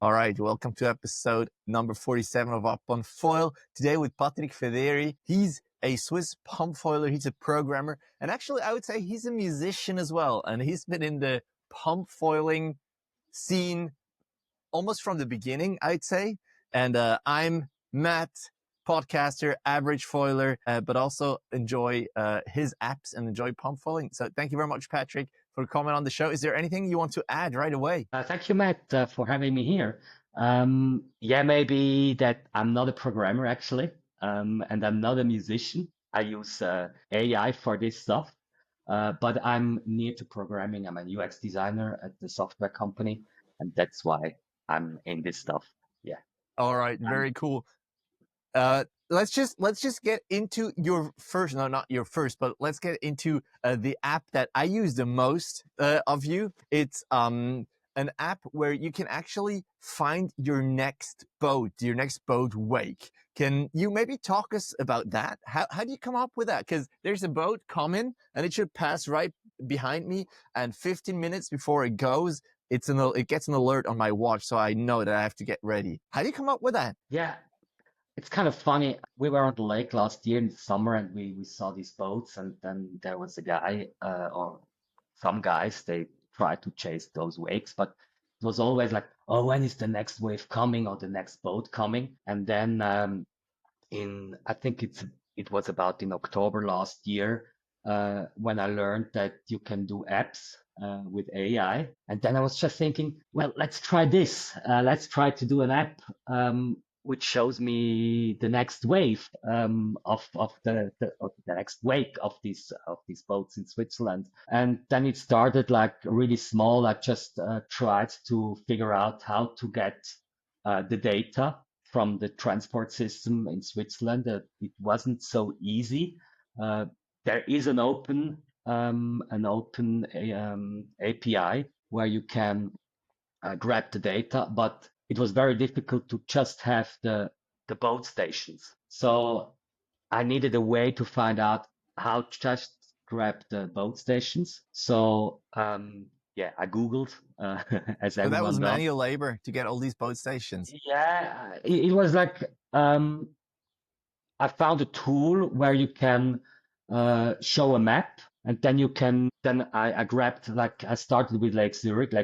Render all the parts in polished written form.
All right, welcome to episode number 47 of Up on Foil. Today with Patrick Federi. He's a Swiss pumpfoiler. He's a programmer. And actually, I would say he's a musician as well. And he's been in the pumpfoiling scene almost from the beginning, I'd say. And I'm Matt, podcaster, average foiler, but also enjoy his apps and enjoy pumpfoiling. So thank you very much, Patrick, for coming on the show. Is there anything you want to add right away? Thank you, Matt, for having me here. Maybe that I'm not a programmer actually, and I'm not a musician. I use AI for this stuff, but I'm near to programming. I'm a UX designer at the software company, and that's why I'm in this stuff. Yeah. All right, very cool. Let's just get into your first, no, not your first, but let's get into the app that I use the most of you. It's an app where you can actually find your next boat wake. Can you maybe talk us about that? How do you come up with that? Because there's a boat coming and it should pass right behind me, and 15 minutes before it goes, it gets an alert on my watch, so I know that I have to get ready. How do you come up with that? Yeah. It's kind of funny. We were on the lake last year in the summer and we saw these boats, and then there was a guy or some guys, they tried to chase those wakes, but it was always like, oh, when is the next wave coming or the next boat coming? And then I think it was about in October last year when I learned that you can do apps with AI. And then I was just thinking, well, let's try this. Let's try to do an app which shows me the next wave of the next wake of these boats in Switzerland. And then it started like really small. I just tried to figure out how to get the data from the transport system in Switzerland. It wasn't so easy. There is an open API where you can grab the data, but it was very difficult to just have the boat stations. So I needed a way to find out how to just grab the boat stations. So I Googled as So that everyone was does. manual labor to get all these boat stations. Yeah, it was like I found a tool where you can show a map, and then you can. Then I grabbed, like, I started with Lake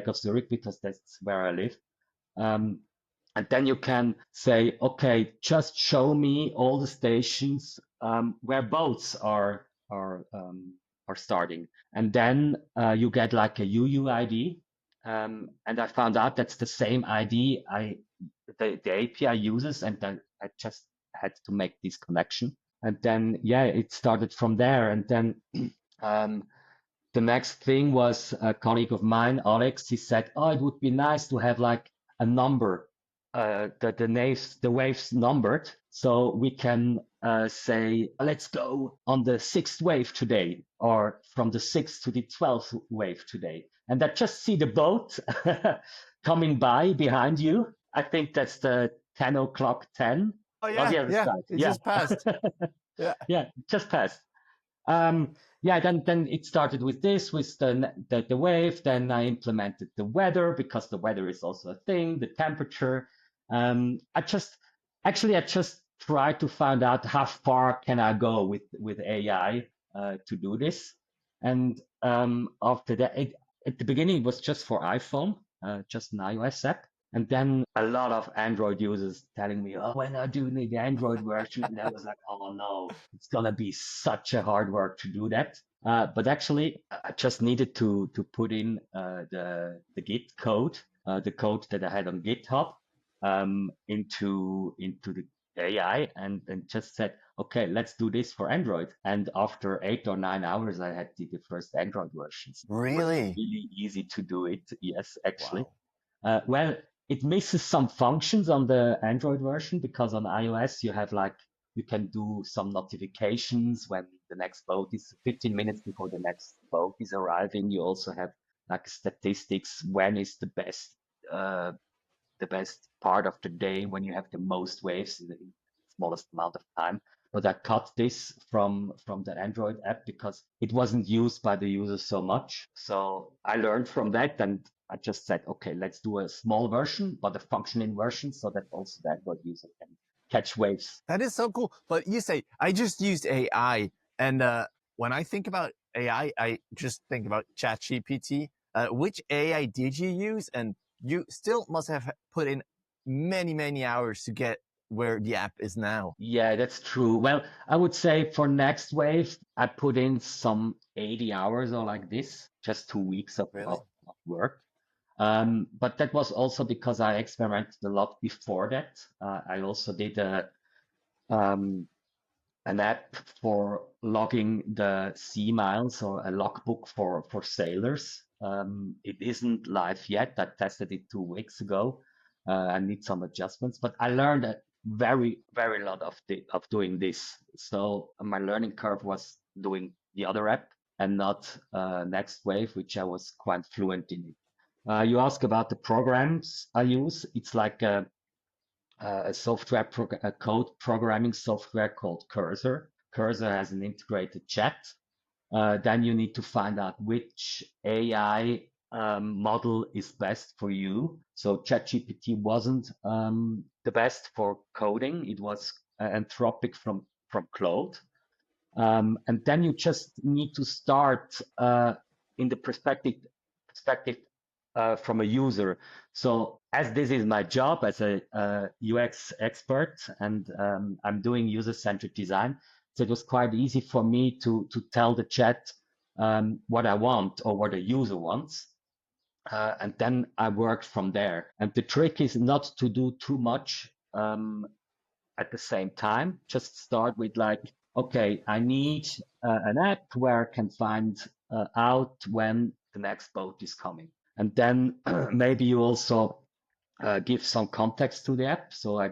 of Zurich, because that's where I live. And then you can say, okay, just show me all the stations where boats are starting, and then you get like a UUID. And I found out that's the same ID the API uses, and then I just had to make this connection. And then it started from there. And then the next thing was a colleague of mine, Alex. He said, "Oh, it would be nice to have like a number, the waves numbered, so we can say, let's go on the 6th wave today, or from the 6th to the 12th wave today." And I just see the boat coming by behind you. I think that's the 10 o'clock 10 Oh on the other yeah, side. it just passed. Yeah. Yeah, it just passed. Then it started with this, with the wave. Then I implemented the weather, because the weather is also a thing, the temperature. I just tried to find out how far can I go with AI to do this. And after that, at the beginning it was just for iPhone, just an iOS app. And then a lot of Android users telling me, "Oh, when I do the Android version," and I was like, "Oh no, it's gonna be such a hard work to do that." But actually, I just needed to put in the Git code, the code that I had on GitHub, into the AI, and just said, "Okay, let's do this for Android." And after 8 or 9 hours, I had the first Android versions. Really? It was really easy to do it. Yes, actually. Wow. Well, it misses some functions on the Android version, because on iOS you have like, you can do some notifications when the next boat is 15 minutes before the next boat is arriving. You also have like statistics, when is the best part of the day, when you have the most waves in the smallest amount of time. But I cut this from the Android app because it wasn't used by the users so much. So I learned from that, and I just said, okay, let's do a small version, but a functioning version, so that also that what user can catch waves. That is so cool. But you say I just used AI, and when I think about AI, I just think about ChatGPT. Which AI did you use? And you still must have put in many hours to get where the app is now. Yeah, that's true. Well, I would say for next wave, I put in some 80 hours or like this, just 2 weeks Really? of work. But that was also because I experimented a lot before that. I also did um, an app for logging the sea miles or a logbook for sailors. It isn't live yet. I tested it 2 weeks ago. I need some adjustments, but I learned a very lot of doing this. So my learning curve was doing the other app and not Next Wave, which I was quite fluent in. You ask about the programs I use. It's like a a code programming software called Cursor. Cursor has an integrated chat. Then you need to find out which AI model is best for you. So ChatGPT wasn't the best for coding. It was Anthropic from Claude. And then you just need to start in the perspective from a user. So as this is my job as a UX expert and I'm doing user-centric design, so it was quite easy for me to tell the chat what I want or what a user wants. And then I worked from there. And the trick is not to do too much at the same time. Just start with like, okay, I need an app where I can find out when the next boat is coming. And then maybe you also give some context to the app. So I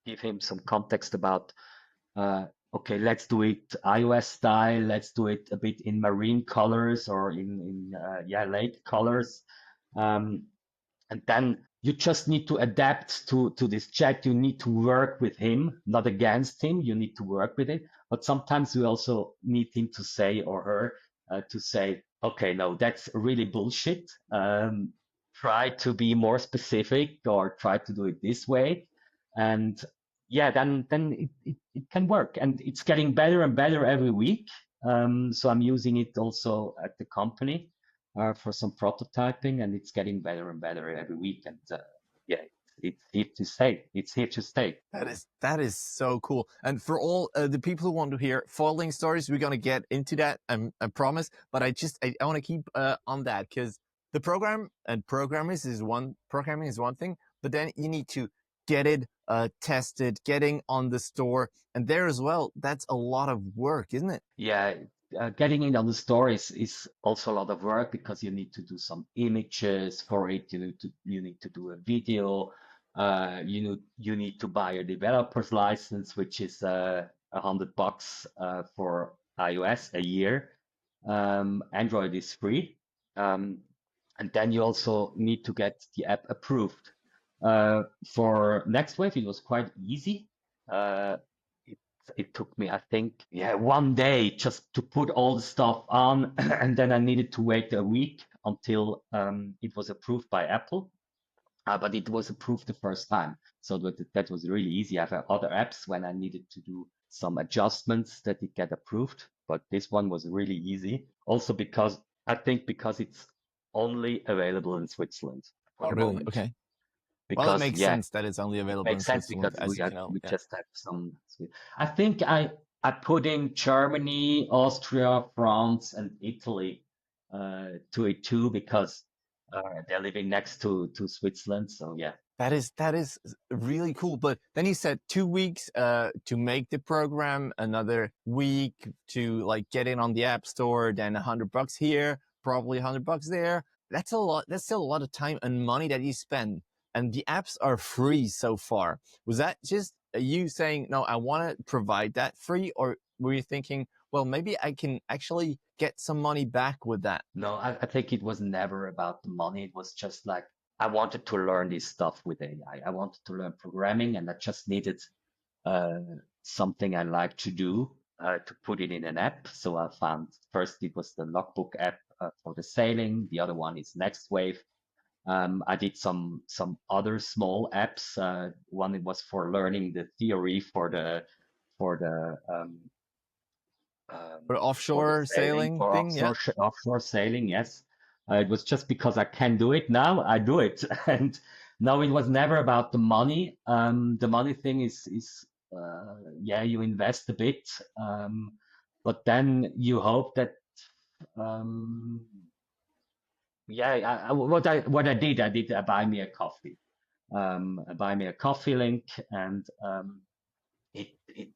give him some context about, uh, okay, let's do it iOS style. Let's do it a bit in marine colors or in lake colors. Um, and then you just need to adapt to this chat. You need to work with him, not against him. You need to work with him. But sometimes you also need him to say or her to say, okay, no, that's really bullshit. Try to be more specific or try to do it this way. And yeah, then it can work. And it's getting better and better every week. So I'm using it also at the company for some prototyping, and it's getting better and better every week. And yeah, it's here to stay. It's here to stay. That is so cool. And for all the people who want to hear foiling stories, we're gonna get into that. I promise. But I want to keep on that because the programming is one thing, but then you need to get it tested, getting on the store, and there as well. That's a lot of work, isn't it? Yeah, getting it on the store is also a lot of work because you need to do some images for it. You need to do a video. You need to buy a developer's license, which is $100 for iOS a year. Android is free. Um, and then you also need to get the app approved. For NextWave, it was quite easy. Uh, it, it took me, I think, yeah, one day just to put all the stuff on, and then I needed to wait a week until it was approved by Apple. But it was approved the first time, so that was really easy. I have other apps when I needed to do some adjustments that it get approved, but this one was really easy. Also because I think because it's only available in Switzerland for Oh, the really? moment. Okay. Well, it Because makes yeah, sense that it's only it available in makes sense Switzerland, because as you can know. we Yeah. just have some. I think I put in Germany, Austria, France, and Italy to it too because they're living next to Switzerland. So yeah. That is really cool. But then you said 2 weeks to make the program, another week to like get in on the app store, then $100 here, probably $100 there. That's a lot. That's still a lot of time and money that you spend. And the apps are free so far. Was that just you saying, no, I want to provide that free? Or were you thinking, well, maybe I can actually get some money back with that? No, I think it was never about the money. It was just like I wanted to learn this stuff with AI. I wanted to learn programming, and I just needed uh, something I like to do to put it in an app. So I found first it was the logbook app for the sailing. The other one is Next Wave. I did some other small apps. One it was for learning the theory for the For for the offshore sailing, sailing for thing, yeah. offshore sailing. Yes, it was just because I can do it now. I do it, and no, it was never about the money. The money thing is yeah, you invest a bit, but then you hope that um, yeah, what I did, I buy me a coffee, I buy me a coffee link, and it it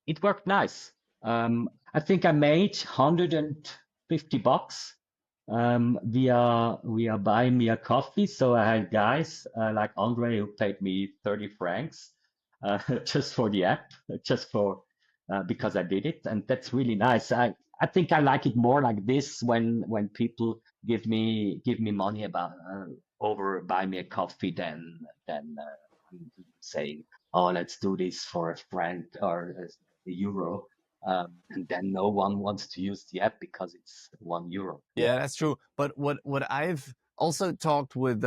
it worked nice. I think I made $150 via buying me a coffee. So I had guys like Andre who paid me 30 francs just for the app, just for because I did it, and that's really nice. I think I like it more like this when people give me money about over buy me a coffee than saying, oh, let's do this for a franc or a euro. And then no one wants to use the app because it's €1. Yeah. Yeah, that's true. But what I've also talked with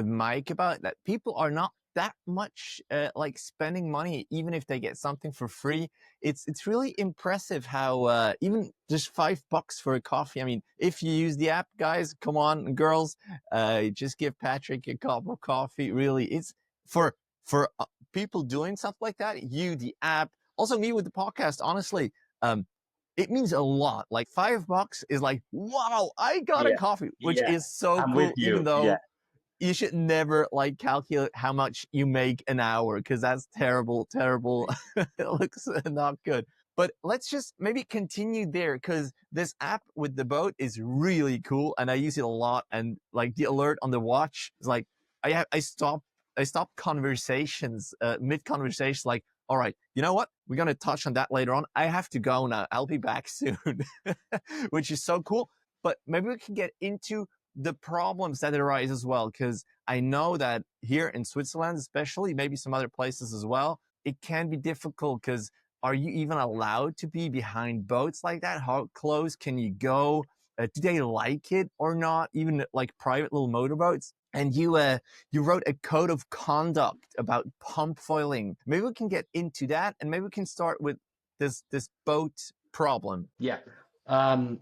Mike about, that people are not that much like spending money even if they get something for free. It's really impressive how even just $5 for a coffee. I mean, if you use the app, guys, come on, girls, just give Patrick a cup of coffee. Really, it's for people doing stuff like that. You, the app, also me with the podcast. Honestly, um, it means a lot. Like $5 is like, wow, I got a Yeah. coffee, which Yeah. is so I'm with cool, even you. Yeah. though you should never like calculate how much you make an hour, because that's terrible, terrible. It looks not good. But let's just maybe continue there, because this app with the boat is really cool and I use it a lot. And like the alert on the watch is like, I stop conversations mid conversation, like, all right, you know what? We're going to touch on that later on. I have to go now. I'll be back soon, which is so cool. But maybe we can get into the problems that arise as well, because I know that here in Switzerland, especially, maybe some other places as well, it can be difficult, because are you even allowed to be behind boats like that? How close can you go? Do they like it or not? Even like private little motorboats. And you wrote a code of conduct about pump foiling. Maybe we can get into that, and maybe we can start with this boat problem. Yeah. Um,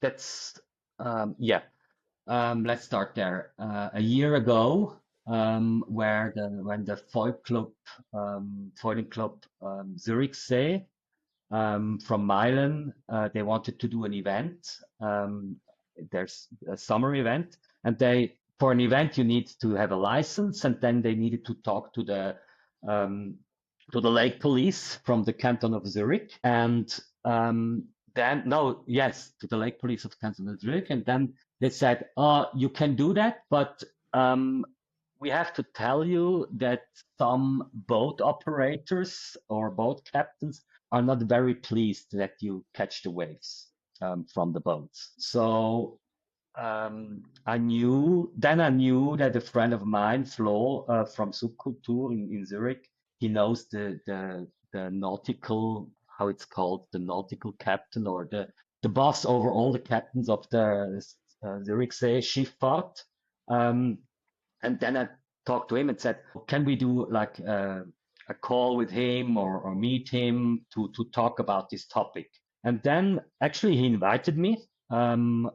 that's yeah. Let's start there. A year ago, where when the foiling club Zurichsee from Milan, they wanted to do an event. There's a summer event, and for an event you need to have a license, and then they needed to talk um, to the lake police from the canton of Zurich, and then no, yes, to the lake police of canton of Zurich, and then they said, you can do that, but we have to tell you that some boat operators or boat captains are not very pleased that you catch the waves from the boats. So I knew that a friend of mine, Flo, from Subkultur in Zurich, he knows the nautical, how it's called, the nautical captain or the boss over all the captains of the Zurichsee Schifffahrt. Um, and then I talked to him and said, can we do like a call with him or meet him to talk about this topic? And then actually he invited me on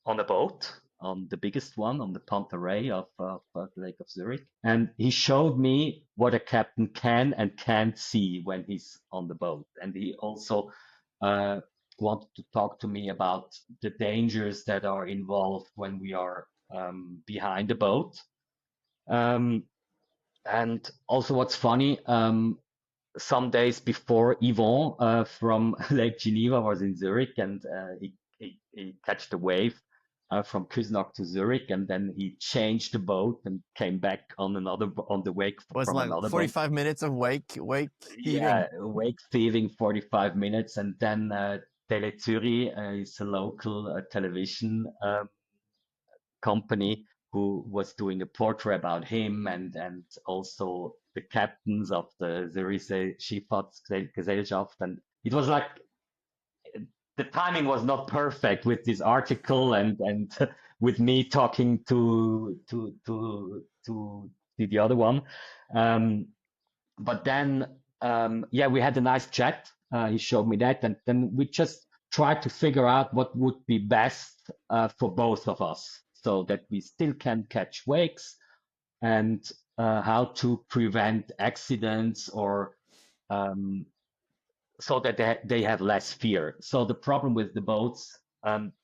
a boat, on the biggest one, on the Pantarei of the Lake of Zurich. And he showed me what a captain can and can't see when he's on the boat. And he also uh, wanted to talk to me about the dangers that are involved when we are behind the boat. Um, and also, what's funny, some days before, Yvon from Lake Geneva was in Zurich, and he catched a wave from Küsnacht to Zurich, and then he changed the boat and came back on the wake Was from like another boat. 45 minutes of wake heaving. Yeah, wake thieving 45 minutes, and then Tele Zürich is a local television company who was doing a portrait about him and also the captains of the Zürcher Schifffahrtsgesellschaft. And it was like the timing was not perfect with this article and with me talking to the other one. Um, but then yeah, we had a nice chat. He showed me that, and then we just tried to figure out what would be best for both of us, so that we still can catch wakes and how to prevent accidents or um, so that they have less fear. So the problem with the boats,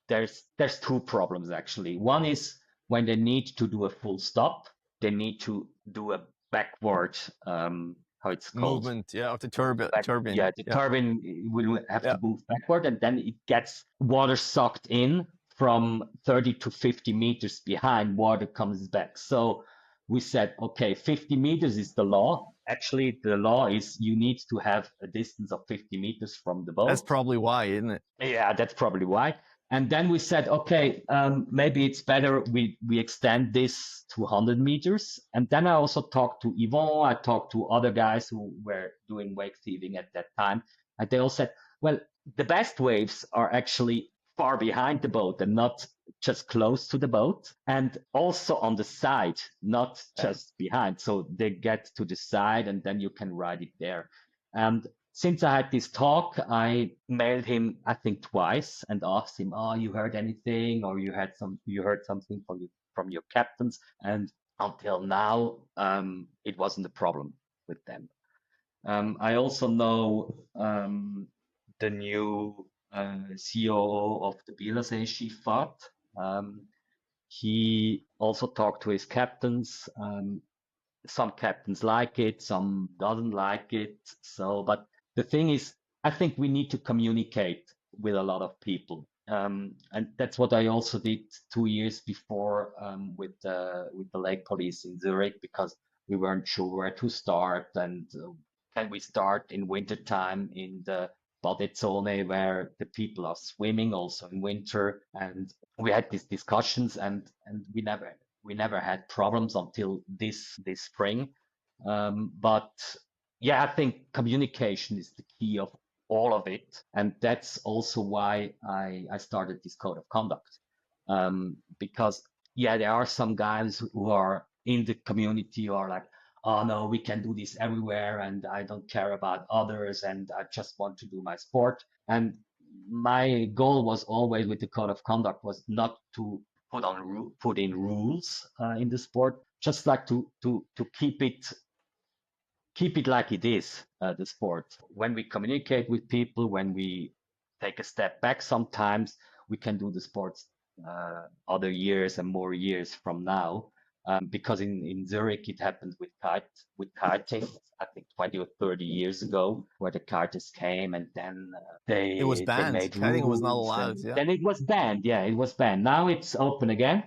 there's two problems actually. One is when they need to do a full stop, they need to do a backward, how it's called, Movement, yeah, of the back, turbine. yeah, the Yeah, turbine will have yeah. to move backward, and then it gets water sucked in from 30 to 50 meters behind, water comes back. So we said, okay, 50 meters is the law. Actually, the law is you need to have a distance of 50 meters from the That's boat. probably why, isn't it? Yeah, that's probably why. And then we said, okay, maybe it's better we extend this to 100 meters. And then I also talked to Yvon, I talked to other guys who were doing wake thieving at that time. And they all said, well, the best waves are actually far behind the boat and not just close to the boat, and also on the side, not just behind. So they get to the side and then you can ride it there. And since I had this talk, I mailed him, I think twice, and asked him, "Oh, you heard anything, or you heard something from your captains?" And until now, it wasn't a problem with them. I also know the new COO of the Bielersee Schifffahrt. Um, he also talked to his captains. Some captains like it, some doesn't like it. So, but the thing is, I think we need to communicate with a lot of people, and that's what I also did 2 years before with the lake police in Zurich, because we weren't sure where to start, and can we start in winter time in the Badezone where the people are swimming also in winter, and we had these discussions, and we never had problems until this spring. But yeah, I think communication is the key of all of it, and that's also why I started this code of conduct. Because yeah, there are some guys who are in the community who are like, oh no, we can do this everywhere, and I don't care about others, and I just want to do my sport. And my goal was always with the code of conduct was not to put in rules in the sport, just like to keep it like it is, the sport. When we communicate with people, when we take a step back, sometimes we can do the sports other years and more years from now. Because in Zurich it happened with kiting, I think 20 or 30 years ago, where the kiters came and then It was they banned. made Kiting was not rules, allowed. and Yeah. then it was banned. Yeah, it was banned. Now it's open again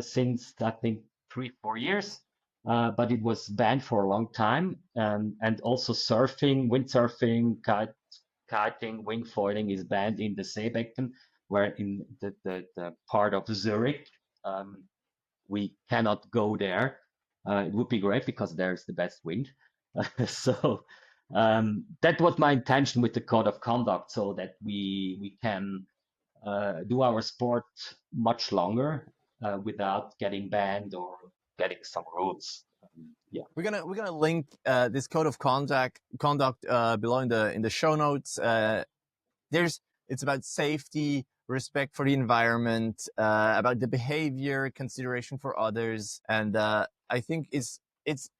since I think 3 4 years, but it was banned for a long time. And also surfing, windsurfing, kiting, wing foiling is banned in the Seebecken, where in the part of Zurich, um, we cannot go there. It would be great because there's the best wind. So that was my intention with the code of conduct, so that we can do our sport much longer without getting banned or getting some rules. Yeah. We're gonna link this code of conduct below in the show notes. There's It's about safety, respect for the environment, about the behavior, consideration for others, and I think it's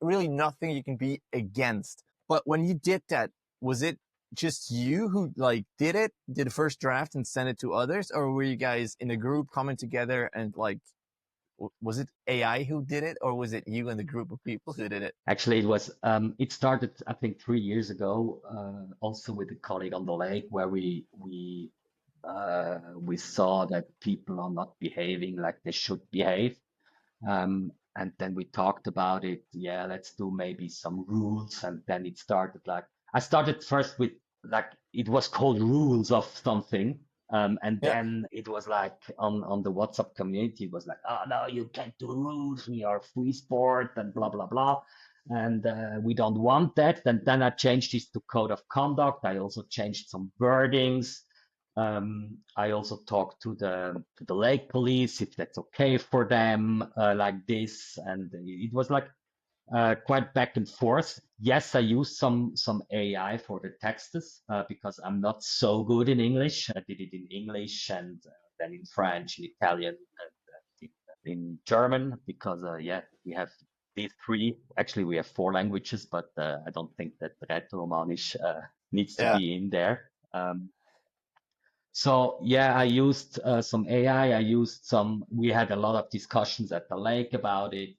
really nothing you can be against. But when you did that, was it just you who like did the first draft and sent it to others, or were you guys in a group coming together and like was it AI who did it, or was it you and the group of people who did it? Actually, it started, I think, 3 years ago, also with a colleague on the lake, where we saw that people are not behaving like they should behave. And then we talked about it. Yeah, let's do maybe some rules. And then it started like, I started first with like, it was called rules of something. And Yeah. then it was like on the WhatsApp community, it was like, oh no, you can't do rules. We are free sport and blah, blah, blah. And we don't want that. And then I changed this to code of conduct. I also changed some wordings. I also talked to the lake police if that's okay for them, like this, and it was like quite back and forth. Yes, I used some AI for the texts because I'm not so good in English. I did it in English and then in French, in Italian, and in German because yeah, we have these three. Actually, we have four languages, but I don't think that Red Romanish needs to Yeah. be in there. So yeah, I used some AI. I used some. We had a lot of discussions at the lake about it.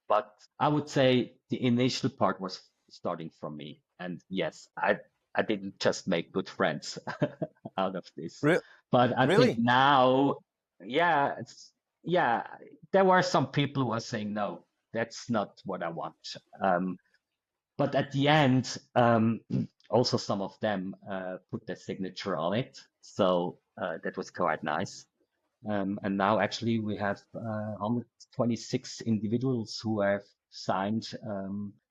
But I would say the initial part was starting from me. And yes, I didn't just make good friends out of this. Re- But I think really? now, yeah, yeah, there were some people who were saying, no, that's not what I want. But at the end, also some of them put their signature on it. So that was quite nice. And now actually we have 126 individuals who have signed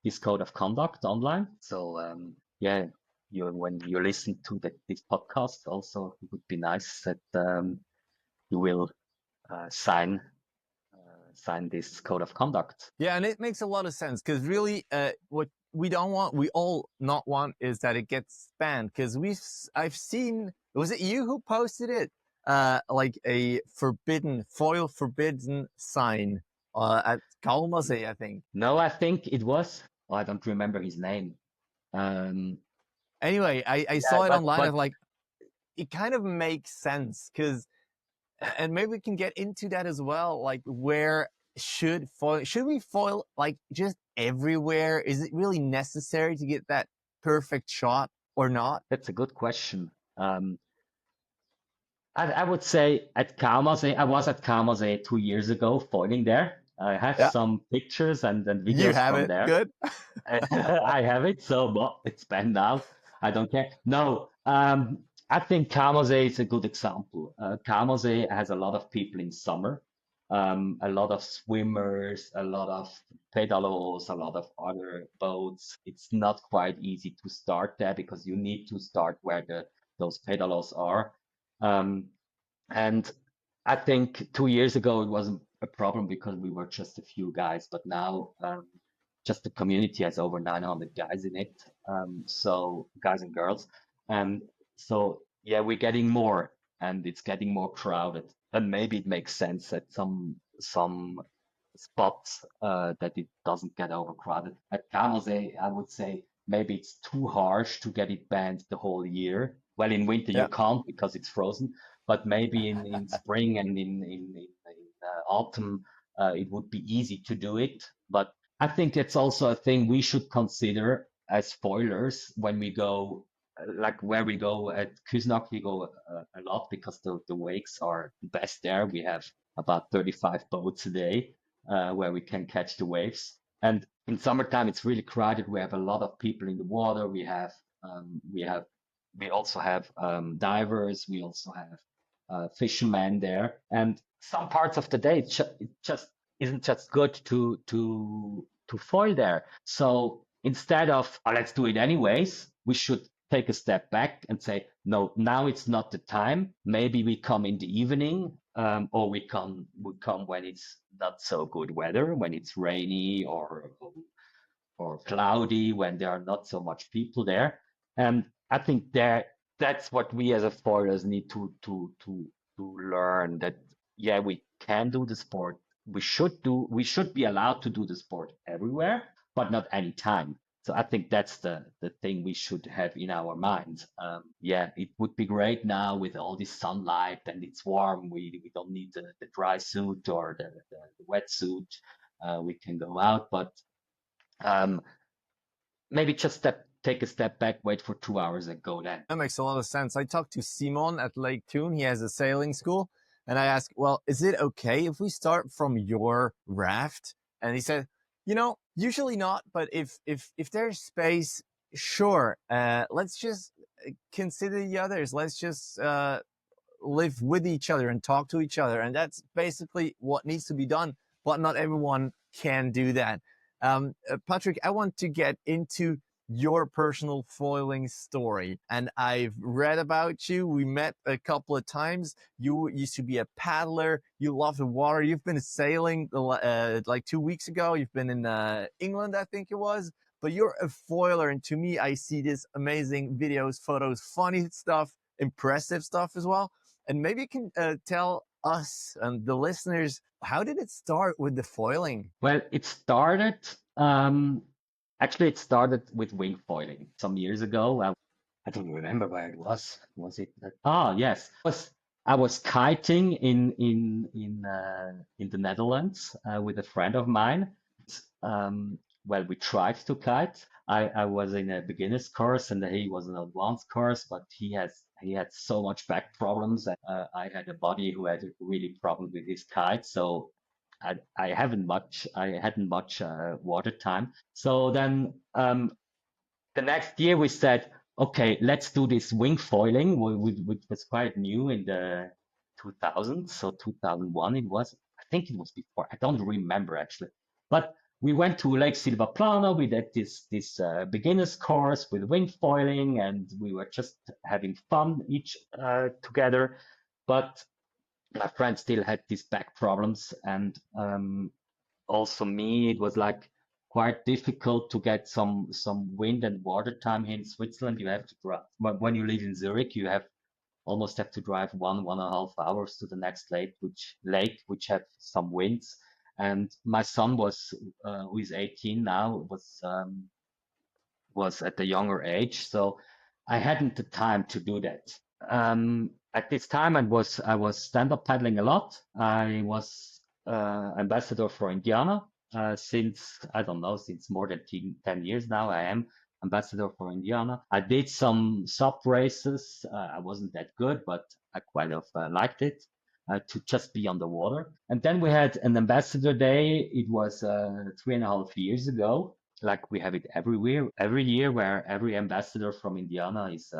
this code of conduct online. So yeah, when you listen to this podcast, also it would be nice that you will sign this code of conduct. Yeah, and it makes a lot of sense because really, what we don't want, we all not want, is that it gets banned. Because I've seen, was it you who posted it? Like a foil forbidden sign at Kalmasee, I think. No, I think it was. Oh, I don't remember his name. Um, Anyway, I yeah, saw it online. but Of like, it kind of makes sense because, and maybe we can get into that as well. Like, where should we foil like just everywhere? Is it really necessary to get that perfect shot or not? that's a good question. I would say at Kalamazoo, I was at Kalamazoo 2 years ago, foiling there. I have Yeah, some pictures and you videos have from it. there. Good. I have it, so well, it's banned now. I don't care. No, I think Kalamazoo is a good example. Kalamazoo has a lot of people in summer, a lot of swimmers, a lot of pedalos, a lot of other boats. It's not quite easy to start there because you need to start where those pedalos are. Um, and I think 2 years ago it wasn't a problem because we were just a few guys, but now just the community has over 900 guys in it, so guys and girls. And so yeah, we're getting more, and it's getting more crowded. And maybe it makes sense at some spots that it doesn't get overcrowded. At Kamose, I would say maybe it's too harsh to get it banned the whole year. Well, in winter you Yeah. can't because it's frozen, but maybe in spring and in autumn it would be easy to do it. But I think it's also a thing we should consider as spoilers when we go, like where we go at Küsnacht, we go a lot because the wakes are the best there. We have about 35 boats a day where we can catch the waves. And in summertime, it's really crowded. We have a lot of people in the water. We also have divers. We also have fishermen there. And some parts of the day, it just isn't just good to foil there. So instead of let's do it anyways, we should take a step back and say, no, now it's not the time. Maybe we come in the evening, or we come when it's not so good weather, when it's rainy or cloudy, when there are not so much people there. And I think that's what we as a foreigners need to learn that yeah, we can do the sport. We should be allowed to do the sport everywhere, but not anytime. So I think that's the thing we should have in our minds. Yeah, it would be great now with all this sunlight and it's warm. We don't need the dry suit or the wet suit. We can go out, but um, maybe just take a step back, wait for 2 hours and go then. That makes a lot of sense. I talked to Simon at Lake Thun. He has a sailing school. And I asked, well, is it okay if we start from your raft? And he said, usually not, but if there's space, sure. Let's just consider the others. Let's just live with each other and talk to each other. And that's basically what needs to be done. But not everyone can do that. Patrick, I want to get into your personal foiling story. And I've read about you. We met a couple of times. You used to be a paddler. You love the water. You've been sailing like 2 weeks ago. You've been in England, I think it was. But you're a foiler. And to me, I see this amazing videos, photos, funny stuff, impressive stuff as well. And maybe you can tell us and the listeners, how did it start with the foiling? Well, it started, actually, it started with wing foiling some years ago. I don't remember where it was. Was it? Yes. I was kiting in the Netherlands with a friend of mine. Well, we tried to kite. I was in a beginner's course and he was an advanced course, but he had so much back problems. I had a buddy who had a really problem with his kite, so I hadn't much water time. So then the next year we said, okay, let's do this wing foiling, which was quite new in the 2000s. So 2001 it was. I think it was before. I don't remember actually. But we went to Lake Silvaplano. We did this beginners course with wing foiling, and we were just having fun each together. But my friend still had these back problems, and also me, it was like quite difficult to get some wind and water time here in Switzerland. You have to drive when you live in Zurich, you have almost have to drive 1.5 hours to the next lake which have some winds. And my son who is 18 now, was at a younger age, so I hadn't the time to do that. At this time, I was stand-up paddling a lot. I was ambassador for Indiana since I don't know since more than 10 years now. I am ambassador for Indiana. I did some sub races. I wasn't that good, but I quite of liked it. To just be on the water. And then we had an ambassador day. It was 3.5 years ago, like we have it every year, where every ambassador from Indiana is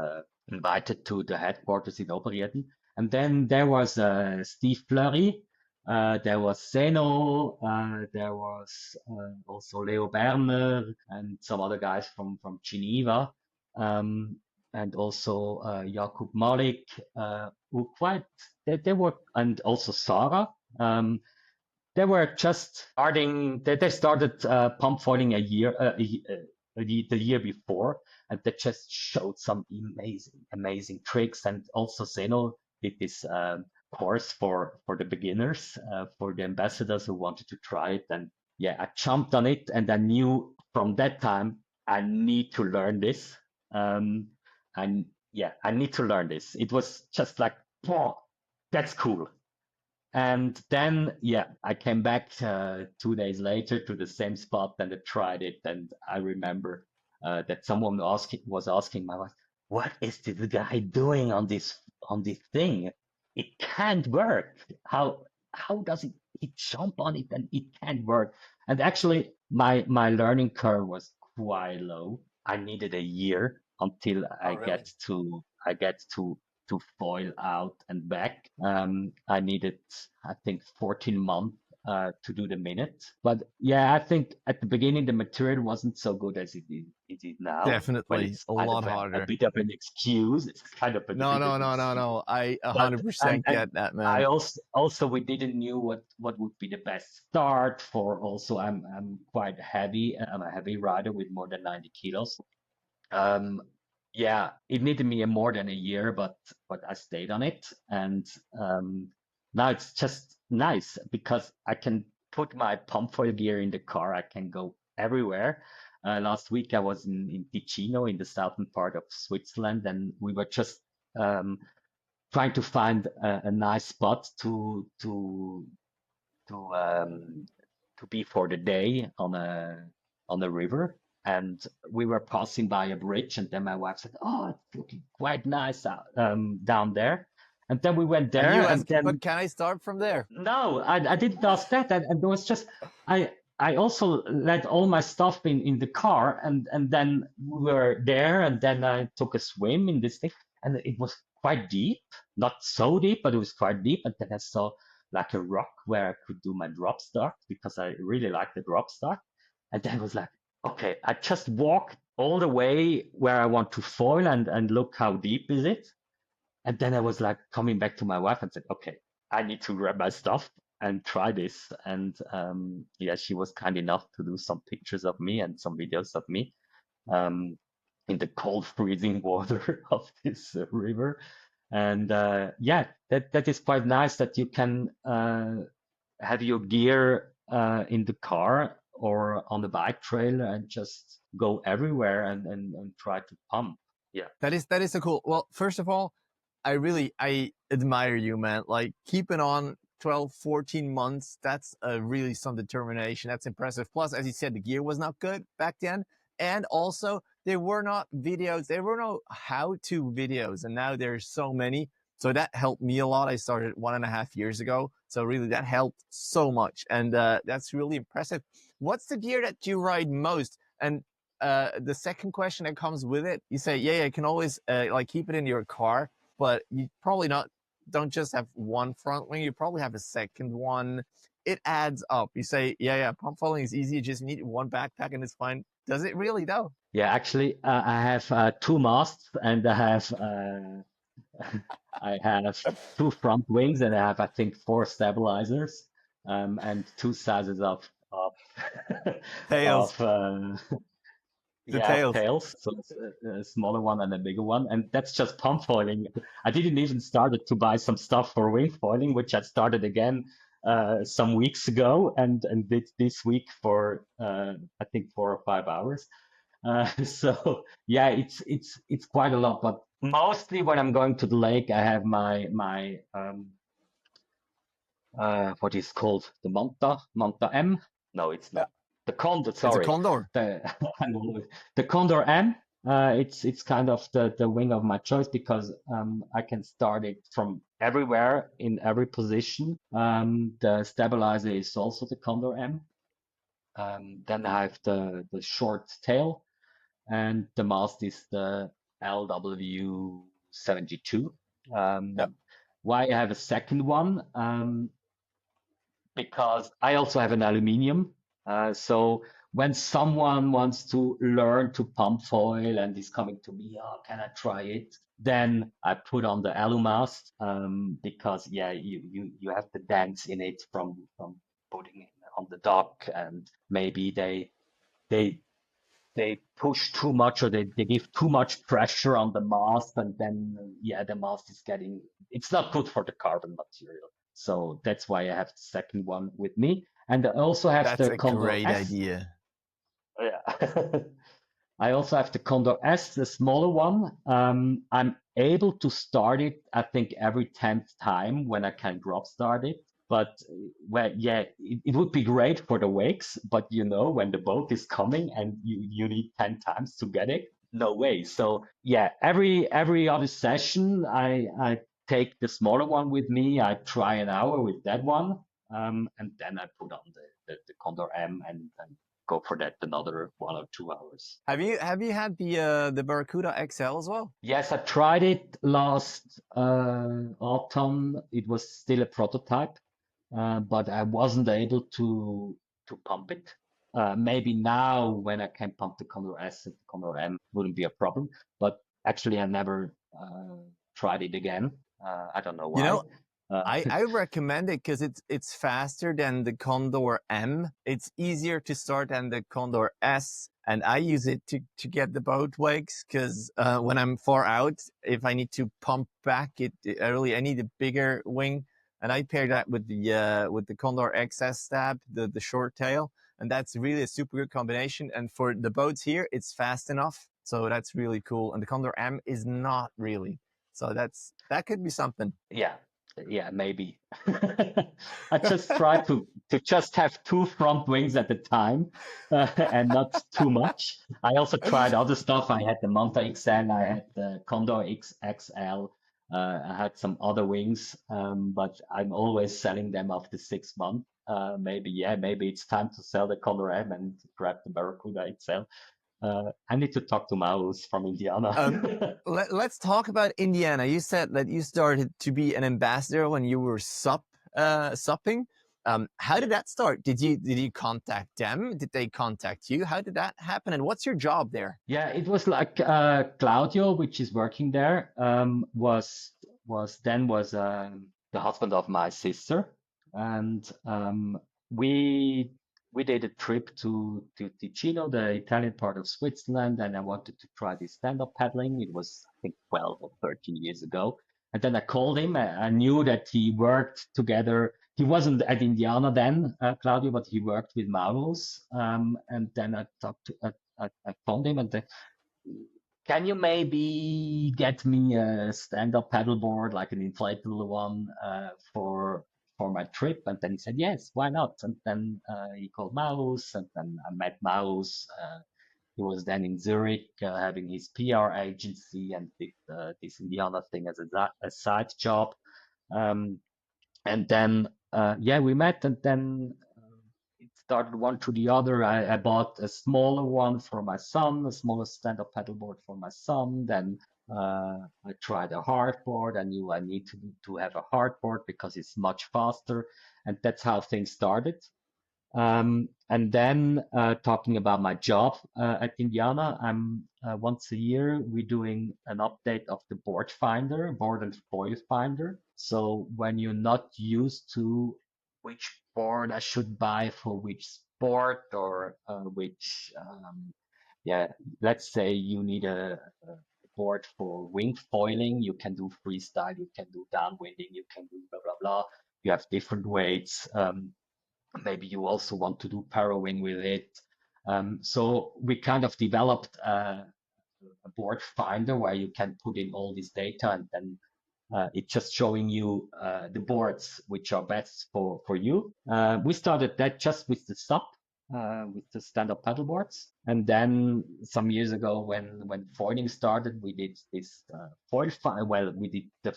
invited to the headquarters in Oberrieden. And then there was Steve Fleury, there was Zeno, there was also Leo Berner and some other guys from Geneva, um, and also Jakub Malik, who quite they were, and also Sarah. Um, they were just starting. They started pump foiling the year before, and they just showed some amazing tricks. And also Zeno did this course for the beginners, for the ambassadors who wanted to try it. And yeah, I jumped on it, and I knew from that time I need to learn this. Um, and yeah, I need to learn this. It was just like, oh, that's cool. And then, yeah, I came back 2 days later to the same spot and I tried it. And I remember that someone was asking my wife, "What is this guy doing on this thing? It can't work. How does it jump on it and it can't work?" And actually, my learning curve was quite low. I needed a year until Oh, really? I get to foil out and back. I needed, I think, 14 months to do the minute. But yeah, I think at the beginning the material wasn't so good as it is now. Well, Definitely it's a kind of lot a harder. bit of an excuse. It's kind of a No, bit of no, an no, no, excuse. no. I But 100% and get that, I man. also we didn't knew what would be the best start for. Also, I'm quite heavy. I'm a heavy rider with more than 90 kilos. Um, yeah, it needed me more than a year, but I stayed on it, and um, now it's just nice because I can put my pump foil gear in the car. I can go everywhere. Last week I was in Ticino, in the southern part of Switzerland, and we were just um, trying to find a nice spot to um, to be for the day on a river. And we were passing by a bridge, and then my wife said, "Oh, it's looking quite nice out, down there." And then we went And there, you and ask, then but can I start from there? no, I didn't ask that, and there was just I also let all my stuff in the car, and then we were there, and then I took a swim in this thing, and it was quite deep, not so deep, but it was quite deep, and then I saw like a rock where I could do my drop start because I really like the drop start, and then I was like, okay, I just walked all the way where I want to foil and look how deep is it. And then I was like coming back to my wife and said, okay, I need to grab my stuff and try this. And yeah, she was kind enough to do some pictures of me and some videos of me um, in the cold, freezing water of this river. And yeah, that is quite nice that you can have your gear in the car or on the bike trail and just go everywhere and try to pump. Yeah. That is so cool. Well, first of all, I admire you, man. Like keeping on 12, 14 months, that's really some determination. That's impressive. Plus, as you said, the gear was not good back then. And also there were not videos, there were no how-to videos, and now there's so many. So that helped me a lot. I started 1.5 years ago. So really that helped so much. And that's really impressive. What's the gear that you ride most? And the second question that comes with it, you say, yeah, you can always like keep it in your car, but you probably not don't just have one front wing. You probably have a second one. It adds up. You say, yeah, pump foiling is easy. You just need one backpack and it's fine. Does it really though? Yeah, actually, I have two masts and I have two front wings and I have, I think, four stabilizers and two sizes of Tails, of the yeah, of tails. tails. So it's a smaller one and a bigger one, and that's just pump foiling. I didn't even started to buy some stuff for wing foiling, which I started again some weeks ago and did this week for I think 4 or 5 hours. So yeah, it's quite a lot, but mostly when I'm going to the lake, I have my what is called the Manta M. No, it's Uh, not the Condor. It's a Sorry, condor. the the Condor M. It's kind of the wing of my choice because I can start it from everywhere in every position. The stabilizer is also the Condor M. Then I have the short tail and the mast is the LW 72. Yeah. Why I have a second one? Because I also have an aluminium. So when someone wants to learn to pump foil and is coming to me, oh, can I try it? Then I put on the alumast because yeah, you have the dents in it from putting it on the dock, and maybe they they push too much or they give too much pressure on the mast and then yeah the mast is getting it's not good for the carbon material, so that's why I have the second one with me, and I also have That's the a Condor great S. idea. Yeah. I also have the Condor S, the smaller one. I'm able to start it, I think, every 10th time when I can drop start it. But well, yeah, it would be great for the wakes, but you know, when the boat is coming and you need 10 times to get it, no way. So yeah, every other session, I take the smaller one with me. I try an hour with that one, and then I put on the Condor M and go for that another 1 or 2 hours. Have you had the Barracuda XL as well? Yes, I tried it last autumn. It was still a prototype, but I wasn't able to pump it. Maybe now when I can pump the Condor S and the Condor M wouldn't be a problem. But actually, I never tried it again. I don't know You why. know, Uh, I recommend it because it's faster than the Condor M. It's easier to start than the Condor S, and I use it to get the boat wakes because when I'm far out, if I need to pump back early, I need a bigger wing, and I pair that with the Condor XS stab, the short tail, and that's really a super good combination. And for the boats here, it's fast enough, so that's really cool. And the Condor M is not really, so that could be something. Yeah, yeah, maybe. I just try to just have two front wings at a time and not too much. I also tried other stuff. I had the Manta XL, I had the Condor XXL, I had some other wings, but I'm always selling them after 6 months. Maybe, yeah, maybe it's time to sell the Condor M and grab the Barracuda XL. I need to talk to Maus from Indiana. Um, let's talk about Indiana. You said that you started to be an ambassador when you were supping. How did that start? Did you contact them? Did they contact you? How did that happen? And what's your job there? Yeah, it was like Claudio, which is working there, was the husband of my sister, and we we did a trip to Ticino, the Italian part of Switzerland, and I wanted to try this stand-up paddling. It was, I think, 12 or 13 years ago. And then I called him. I knew that he worked together. He wasn't at Indiana then, Claudio, but he worked with Maurus. And then I talked to, I phoned him and can you maybe get me a stand-up paddleboard, like an inflatable one, for my trip? And then he said, yes, why not? And then he called Maus, and then I met Maus. He was then in Zurich, having his PR agency and did this Indiana thing as a side job. Um, and then yeah, we met, and then it started one to the other. I bought a smaller one for my son, a smaller stand-up paddleboard for my son. Then I tried a hardboard. I knew I need to have a hardboard because it's much faster, and that's how things started. And then talking about my job at Indiana, I'm once a year we're doing an update of the board finder, board and foil finder. So when you're not used to which board I should buy for which sport or which, yeah, let's say you need a board for wing foiling, you can do freestyle, you can do downwinding, you can do blah blah blah. You have different weights. Maybe you also want to do parrowing with it. So we kind of developed a board finder where you can put in all this data, and then it's just showing you the boards which are best for you. We started that just with the SUP, with the stand-up paddle boards. And then some years ago, when foiling started, we did this foil finder. Well, we did the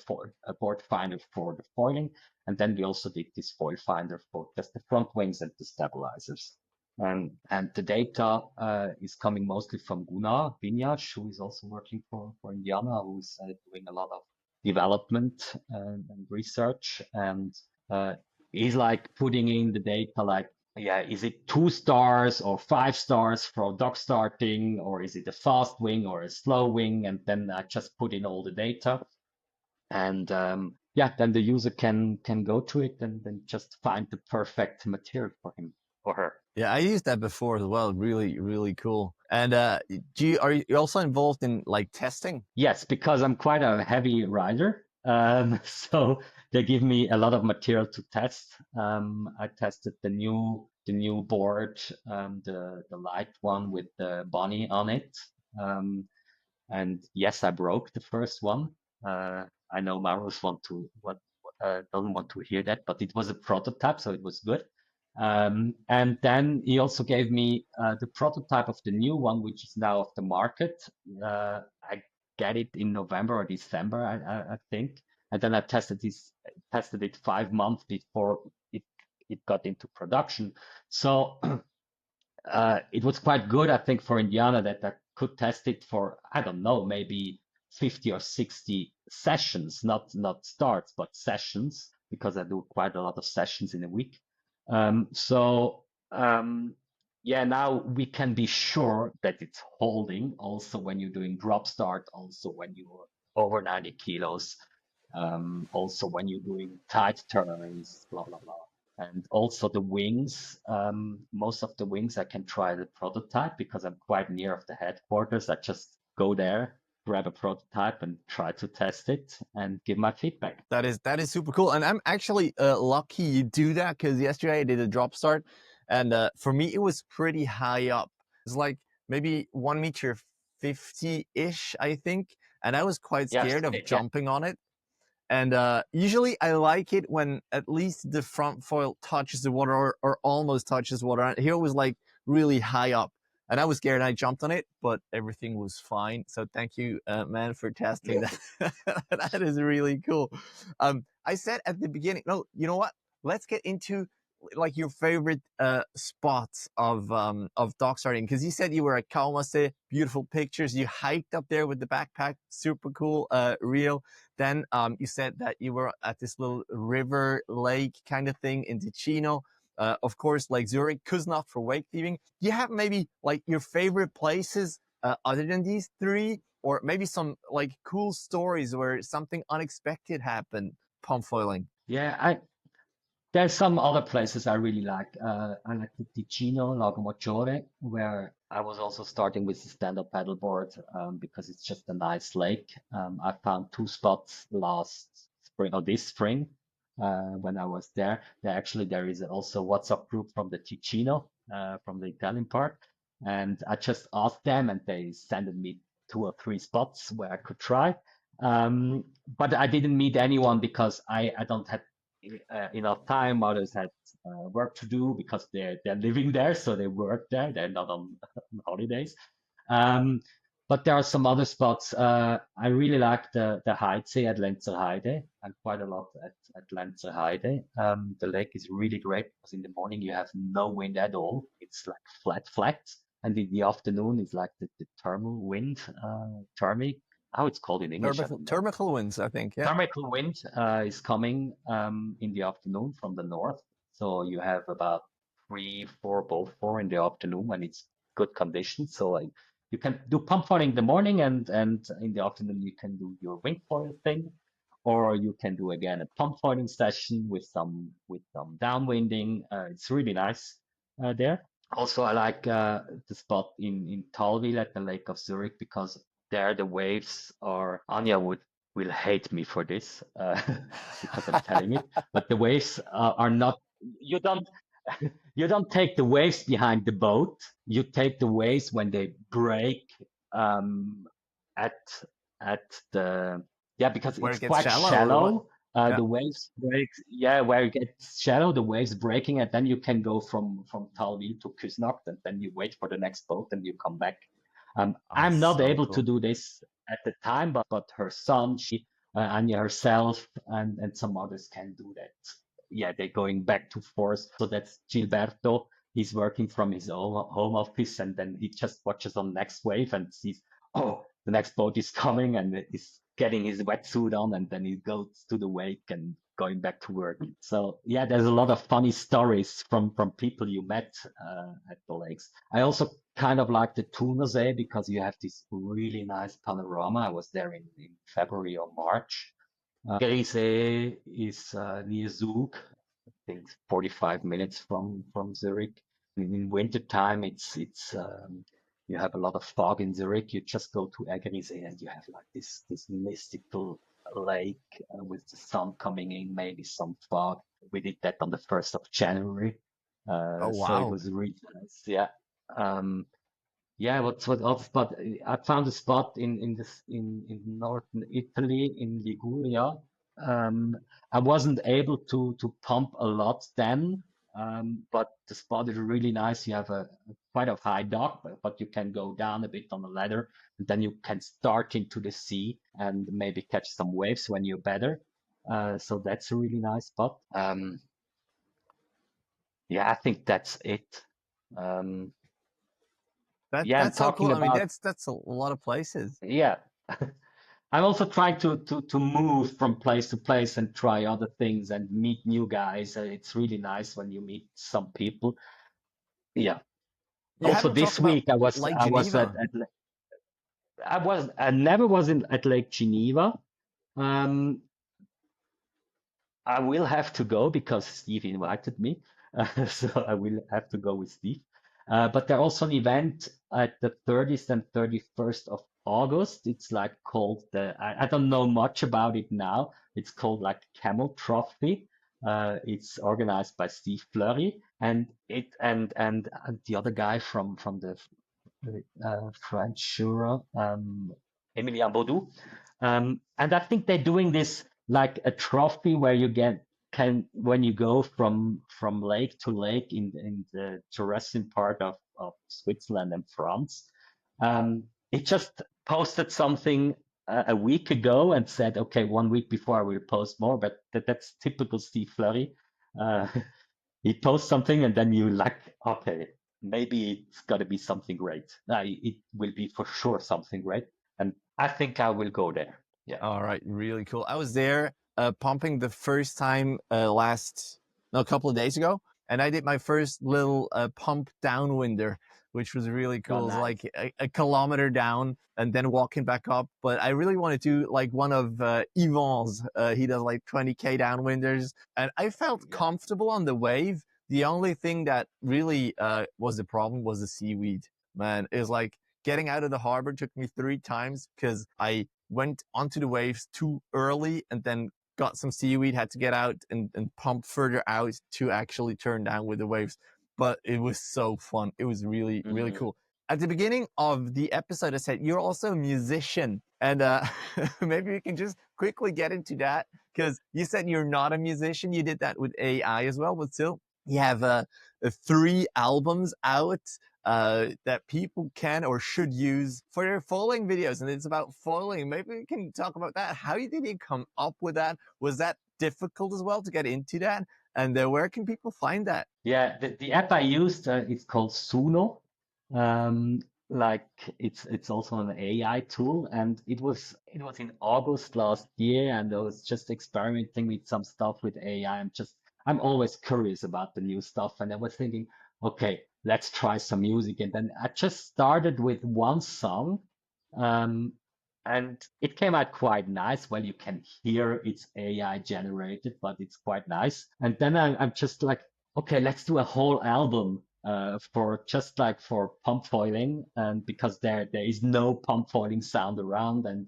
board finder for the foiling, and then we also did this foil finder for just the front wings and the stabilizers. And the data is coming mostly from Gunnar Binyash, who is also working for Indiana, who's doing a lot of development and research, and he's like putting in the data like, yeah, is it 2 stars or 5 stars for dog starting, or is it a fast wing or a slow wing? And then I just put in all the data, and yeah, then the user can go to it and then just find the perfect material for him or her. Yeah, I used that before as well. Really, really cool. And are you also involved in like testing? Yes, because I'm quite a heavy rider. So they give me a lot of material to test. I tested the new board, the light one with the bunny on it. Um, and yes, I broke the first one. I know Maros doesn't want to hear that, but it was a prototype, so it was good. And then he also gave me the prototype of the new one, which is now off the market. I get it in November or December, I think. And then I tested it 5 months before it got into production. So it was quite good, I think, for Indiana that I could test it for, I don't know, maybe 50 or 60 sessions, not starts, but sessions, because I do quite a lot of sessions in a week. So yeah, now we can be sure that it's holding also when you're doing drop start, also when you're over 90 kilos, also when you're doing tight turns, blah, blah, blah. And also the wings, most of the wings I can try the prototype because I'm quite near of the headquarters. I just go there, grab a prototype and try to test it and give my feedback. That is super cool. And I'm actually lucky you do that because yesterday I did a drop start, and for me it was pretty high up. It's like maybe 1 meter 50-ish, I think, and I was quite Yes, scared of yeah. jumping on it. And usually I like it when at least the front foil touches the water or almost touches water. And here it was like really high up. And I was scared and I jumped on it, but everything was fine. So thank you, man, for testing that. That is really cool. I said at the beginning, no, you know what? Let's get into like your favorite spots of dog starting? Because you said you were at Kalmase, beautiful pictures. You hiked up there with the backpack, super cool, real. Then you said that you were at this little river lake kind of thing in Ticino. Of course, like Zurich, Kuznach for wake thieving. Do you have maybe like your favorite places other than these three, or maybe some like cool stories where something unexpected happened pump foiling? Yeah, there's some other places I really like. I like the Ticino, Lago Maggiore, where I was also starting with the stand-up paddleboard because it's just a nice lake. I found two spots last spring or this spring when I was there. There is also a WhatsApp group from the Ticino, from the Italian part, and I just asked them, and they sent me two or three spots where I could try. But I didn't meet anyone because I don't have enough time. Others had work to do because they're living there, so they work there. They're not on holidays. Um, but there are some other spots. I really like the Heidsee at Lenzer Heide. I'm quite a lot at Lenzer Heide. The lake is really great because in the morning you have no wind at all. It's like flat, and in the afternoon it's like the thermal wind, thermic. How it's called in English, I don't know. Thermal winds, I think. Yeah. Tropical wind is coming in the afternoon from the north. So you have about three, four, both four in the afternoon when it's good conditions. So you can do pump foiling in the morning and in the afternoon you can do your wing foil thing. Or you can do again a pump foiling session with some downwinding. It's really nice there. Also, I like the spot in Talwil at the Lake of Zurich because there the waves are. Anya would will hate me for this because I'm telling it, but the waves are not. You don't you don't take the waves behind the boat. You take the waves when they break um, at at the yeah because Where it's it gets quite shallow or what? shallow. Yeah. The waves break, yeah, where it gets shallow, the waves breaking, and then you can go from Talwil to Küsnacht, and then you wait for the next boat, and you come back. Oh, I'm not so able to cool. do this at the time, but her son, Anya herself, and some others can do that. Yeah, they're going back to forth. So that's Gilberto. He's working from his own home office, and then he just watches on next wave and sees, oh, the next boat is coming, and he's getting his wetsuit on, and then he goes to the wake and going back to work. So yeah, there's a lot of funny stories from people you met at the lakes. I also kind of like the Thunersee because you have this really nice panorama. I was there in February or March. Grisee is near Zug, I think 45 minutes from Zurich. In winter time, it's you have a lot of fog in Zurich. You just go to Eggerisee and you have like this mystical lake with the sun coming in, maybe some fog. We did that on the 1st of January, Oh, so it wow. was really nice. Yeah. Um, yeah, what else? But I found a spot in northern Italy in Liguria. Um, I wasn't able to pump a lot then, but the spot is really nice. You have a quite a high dock, but you can go down a bit on the ladder, and then you can start into the sea and maybe catch some waves when you're better. So that's a really nice spot. Yeah, I think that's it. Um, yeah, and That's so talking cool. I mean, about that's a lot of places. yeah. I'm also trying to move from place to place and try other things and meet new guys. It's really nice when you meet some people. Yeah. You Also haven't talked this about week I was Lake I was Geneva. I never was at Lake Geneva. Um, I will have to go because Steve invited me. So I will have to go with Steve. But there's also an event at the 30th and 31st of August. It's like called I don't know much about it now. It's called like Camel Trophy. It's organized by Steve Fleury and the other guy from the French Jura, Emilien Baudou. And I think they're doing this like a trophy where you get can when you go from lake to lake in the Jurassic part of Switzerland and France. It just posted something a week ago and said, okay, 1 week before I will post more, but that's typical Steve Fleury. Uh, he posts something and then you like, okay, maybe it's got to be something great. It will be for sure something great. And I think I will go there. Yeah. All right, really cool. I was there pumping the first time no, a couple of days ago, and I did my first little pump downwinder, which was really Oh, cool. It was nice. like a kilometer down and then walking back up. But I really want to do like one of Yvon's. He does like 20K downwinders, and I felt Yeah. comfortable on the wave. The only thing that really was the problem was the seaweed. Man, it was like getting out of the harbor took me 3 times because I went onto the waves too early and then got some seaweed, had to get out and pump further out to actually turn down with the waves. But it was so fun. It was really, really Hmm. cool. At the beginning of the episode, I said, you're also a musician. And maybe we can just quickly get into that because you said you're not a musician. You did that with AI as well, but still, you have 3 albums out that people can or should use for their foiling videos. And it's about foiling. Maybe we can talk about that. How did you come up with that? Was that difficult as well to get into that? And where can people find that? Yeah, the app I used, it's called Suno. Um, like it's also an AI tool, and it was in August last year, and I was just experimenting with some stuff with AI. I'm always curious about the new stuff, and I was thinking, okay, let's try some music, and then I just started with one song, um, and it came out quite nice. Well, you can hear it's AI generated, but it's quite nice. And then I'm just like, okay, let's do a whole album for just like for pump foiling, and because there is no pump foiling sound around, and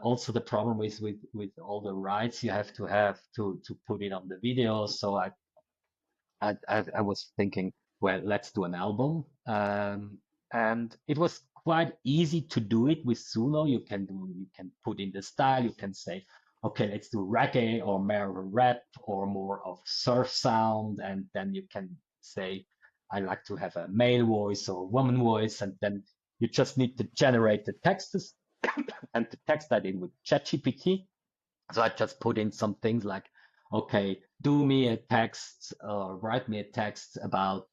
also the problem is with all the rights you have to put it on the video. So I was thinking, well, let's do an album. And it was quite easy to do it with Suno. You can put in the style, you can say, okay, let's do reggae or more rap or more of surf sound. And then you can say, I like to have a male voice or woman voice. And then you just need to generate the texts and the text I did with ChatGPT. So I just put in some things like, okay, do me a text or write me a text about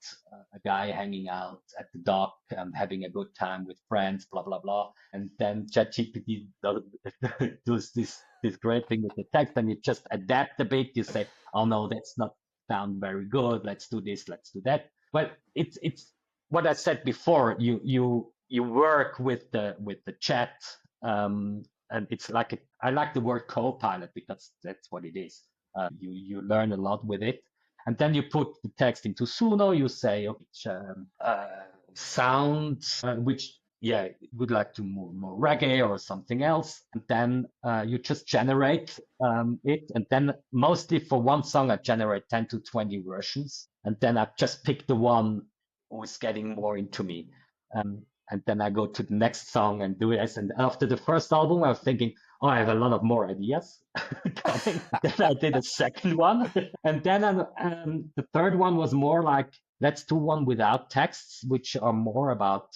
a guy hanging out at the dock and having a good time with friends, blah, blah, blah. And then ChatGPT does this great thing with the text, and you just adapt a bit. You say, oh no, that's not sound very good. Let's do this, let's do that. Well, it's what I said before. You work with the chat. And it's like I like the word co-pilot because that's what it is. You learn a lot with it, and then you put the text into Suno. You say which sounds which yeah would like to more reggae or something else, and then you just generate it, and then mostly for one song I generate 10 to 20 versions, and then I just pick the one who is getting more into me. And then I go to the next song and do it. And after the first album, I was thinking, oh, I have a lot of more ideas coming. Then I did a second one. And then the third one was more like, let's do one without texts, which are more about,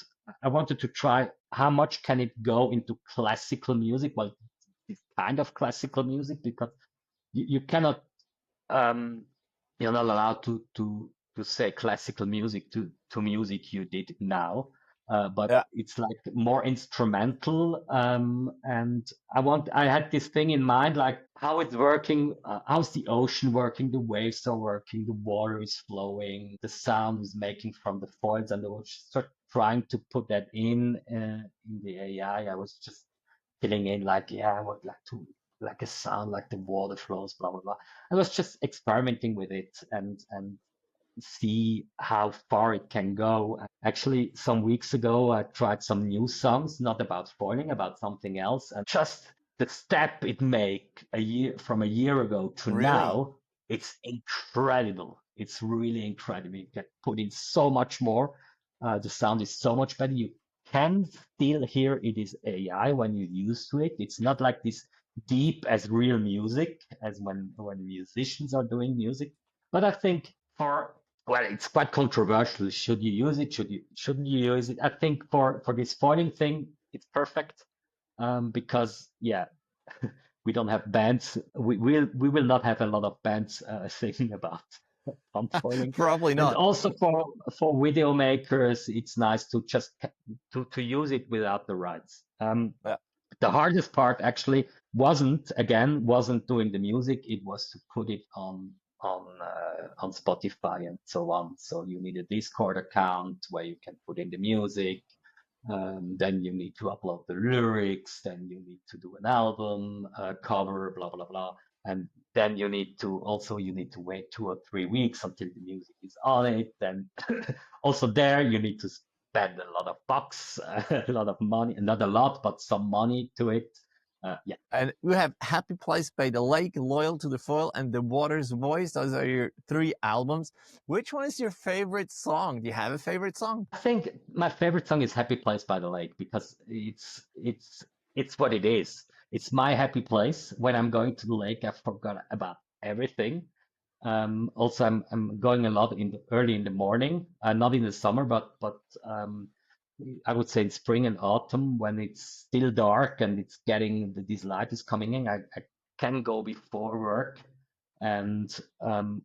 I wanted to try how much can it go into classical music? Well, it's kind of classical music because you cannot um, you're not allowed to say classical music to music you did now, but Yeah, it's like more instrumental. And I had this thing in mind, like how it's working, how's the ocean working, the waves are working, the water is flowing, the sound is making from the foils, and I was start trying to put that in the AI. I was just filling in like, yeah, I would like to like a sound like the water flows, blah blah blah. I was just experimenting with it and see how far it can go. Actually, some weeks ago, I tried some new songs, not about foiling, about something else, and just the step it make from a year ago to really. now, it's incredible. It's really incredible. You can put in so much more. The sound is so much better. You can still hear it is AI when you use to it. It's not like this deep as real music as when musicians are doing music. But I think for well, it's quite controversial. Should you use it? Shouldn't you use it? I think for this foiling thing, it's perfect. Because yeah, we don't have bands. We will not have a lot of bands singing about. pump foiling. Probably And not. also for video makers, it's nice to just to use it without the rights. Yeah. The hardest part actually wasn't doing the music. It was to put it on Spotify and so on. So you need a Discord account where you can put in the music. Then you need to upload the lyrics. Then you need to do an album cover, blah blah blah. And then you need to wait 2 or 3 weeks until the music is on it. Then also there you need to spend a lot of bucks, a lot of money, not a lot, but some money to it. Yeah. And we have Happy Place by the Lake, Loyal to the Foil, and The Water's Voice. Those are your three albums. Which one is your favorite song? Do you have a favorite song? I think my favorite song is Happy Place by the Lake because it's what it is. It's my happy place. When I'm going to the lake, I forgot about everything. Also, I'm going a lot early in the morning, not in the summer, but I would say in spring and autumn when it's still dark and it's getting this light is coming in. I can go before work, and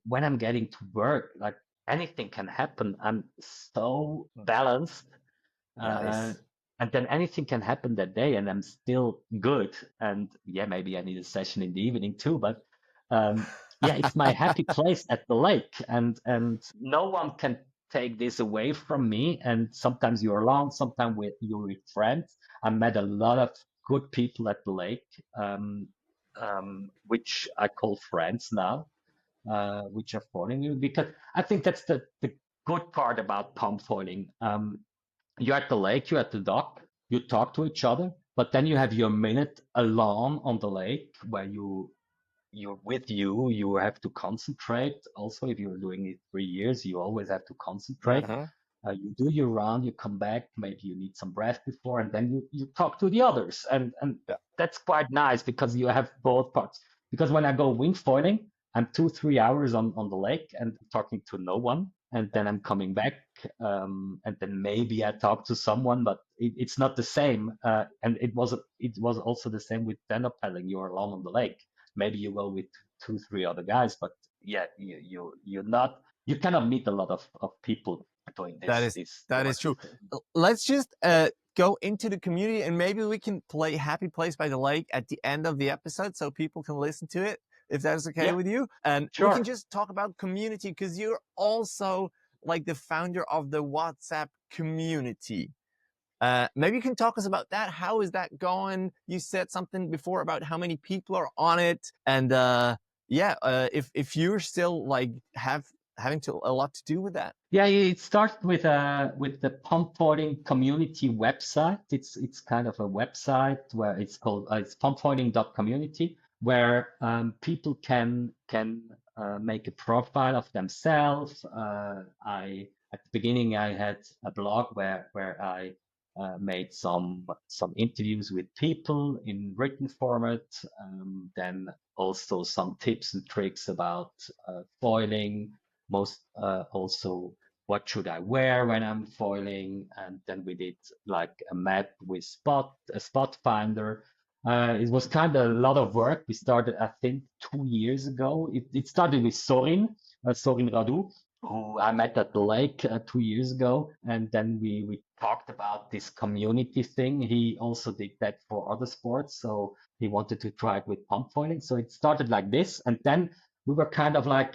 when I'm getting to work, like anything can happen. I'm so balanced, uh, Nice. and then anything can happen that day, and I'm still good. And yeah, maybe I need a session in the evening too, but yeah, it's my happy place at the lake, and no one can take this away from me. And sometimes you're alone, sometimes you're with friends. I met a lot of good people at the lake, which I call friends now, which are following you because I think that's the good part about pump foiling. You're at the lake, you're at the dock, you talk to each other, but then you have your minute alone on the lake where you're with you have to concentrate. Also, if you're doing it 3 years, you always have to concentrate. Uh-huh. You do your round, you come back, maybe you need some breath before, and then you talk to the others. And Yeah. that's quite nice because you have both parts. Because when I go wing foiling, I'm 2, 3 hours on the lake and talking to no one. And then I'm coming back, and then maybe I talk to someone, but it's not the same. And it was also the same with stand-up paddling. You're alone on the lake. Maybe you go with 2, 3 other guys, but yeah, you cannot meet a lot of people doing That this is this that is water true. thing. Let's just go into the community and maybe we can play Happy Place by the Lake at the end of the episode so people can listen to it if that's okay Yeah, with you. And we can sure. just talk about community because you're also like the founder of the WhatsApp community. Maybe you can talk us about that. How is that going? You said something before about how many people are on it, and yeah, if you're still like having to a lot to do with that. Yeah, it started with the pumpfoiling community website. It's kind of a website where it's pumpfoiling.community where people can make a profile of themselves. I At the beginning I had a blog where I made some interviews with people in written format. Then also some tips and tricks about foiling. Most also what should I wear when I'm foiling, and then we did like a map with a spot finder. It was kind of a lot of work. We started, I think, 2 years ago. It started with Sorin Radu, who I met at the lake 2 years ago, and then we talked about this community thing. He also did that for other sports, so he wanted to try it with pump foiling. So it started like this, and then we were kind of like,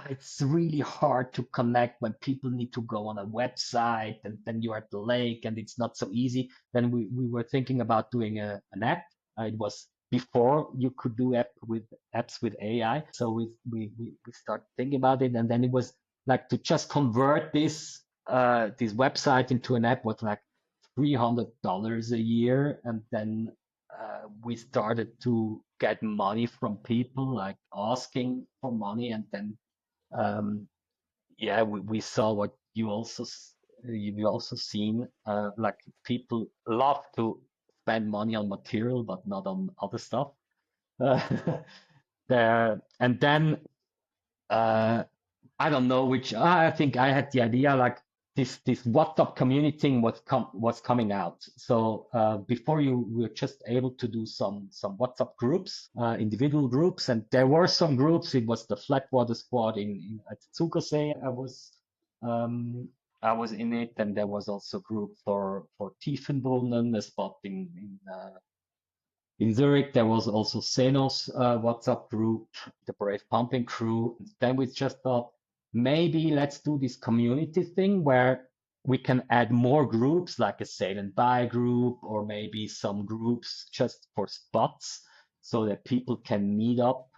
it's really hard to connect when people need to go on a website and then you're at the lake and it's not so easy. Then we were thinking about doing an app. It was before you could do apps with AI. So we started thinking about it, and then it was like to just convert this website into an app was like $300 a year, and then we started to get money from people like asking for money, and then um, yeah, we saw what you also seen, like people love to spend money on material but not on other stuff. uh, there and then uh, I don't know which I think I had the idea like this WhatsApp community thing was coming out. So before you were just able to do some WhatsApp groups, individual groups, and there were some groups. It was the Flatwater Squad at Zugersee. I was in it, and there was also a group for Tiefenbrunnen, a spot in Zurich. There was also Senos WhatsApp group, the Brave Pumping Crew. Then we just thought, maybe let's do this community thing where we can add more groups, like a sale and buy group, or maybe some groups just for spots, so that people can meet up.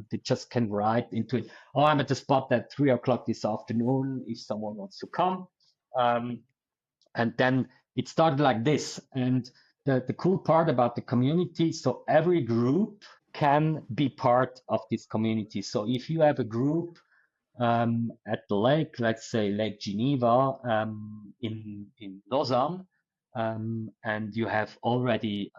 They just can write into it. Oh, I'm at the spot at 3 o'clock this afternoon, if someone wants to come. And then it started like this. And the cool part about the community, so every group can be part of this community. So if you have a group at the lake, let's say Lake Geneva in Lausanne, and you have already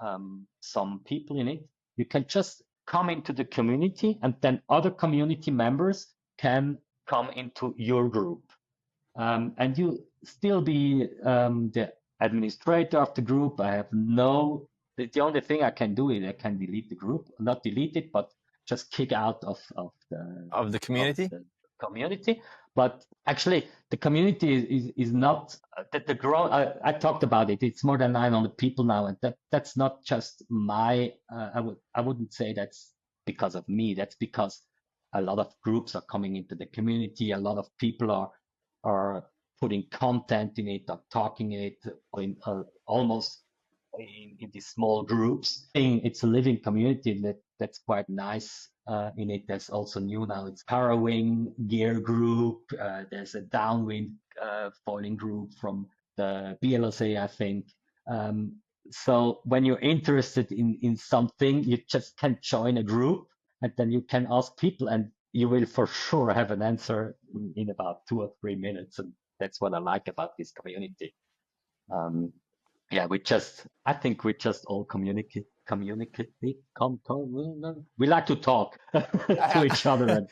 some people in it, you can just come into the community, and then other community members can come into your group. And you still be the administrator of the group. The only thing I can do is I can delete the group, not delete it, but just kick out of the community. Community. But actually, the community is not the grow. I talked about it. It's more than 900 people now, and that's not just my. I wouldn't say that's because of me. That's because a lot of groups are coming into the community. A lot of people are putting content in it, or talking it in almost in these small groups. It's a living community that's quite nice. In it, there's also new now. It's Parawing gear group. There's a downwind foiling group from the BLSA, I think. So when you're interested in something, you just can join a group, and then you can ask people, and you will for sure have an answer in about 2 or 3 minutes. And that's what I like about this community. Yeah, I think we just all communicate. We like to talk to each other, and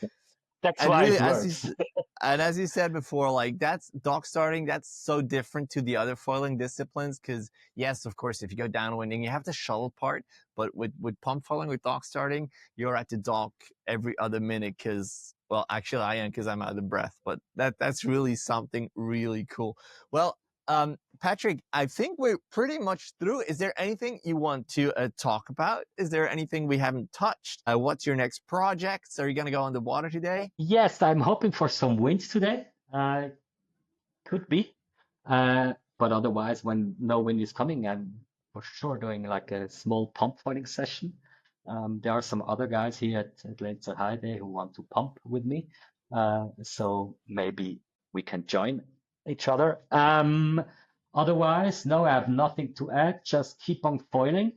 that's why really, it works. As you said before, like that's dock starting, that's so different to the other foiling disciplines, because yes, of course, if you go downwinding, you have the shuttle part, but with pump foiling, with dock starting, you're at the dock every other minute, because, well, actually I am, because I'm out of breath, but that's really something really cool. Well, Patrick, I think we're pretty much through. Is there anything you want to talk about? Is there anything we haven't touched? What's your next projects? Are you going to go on the water today? Yes, I'm hoping for some wind today. Could be. But otherwise, when no wind is coming, I'm for sure doing like a small pump foiling session. There are some other guys here at Lenzer Heide who want to pump with me. So maybe we can join each other. Otherwise, no, I have nothing to add. Just keep on foiling.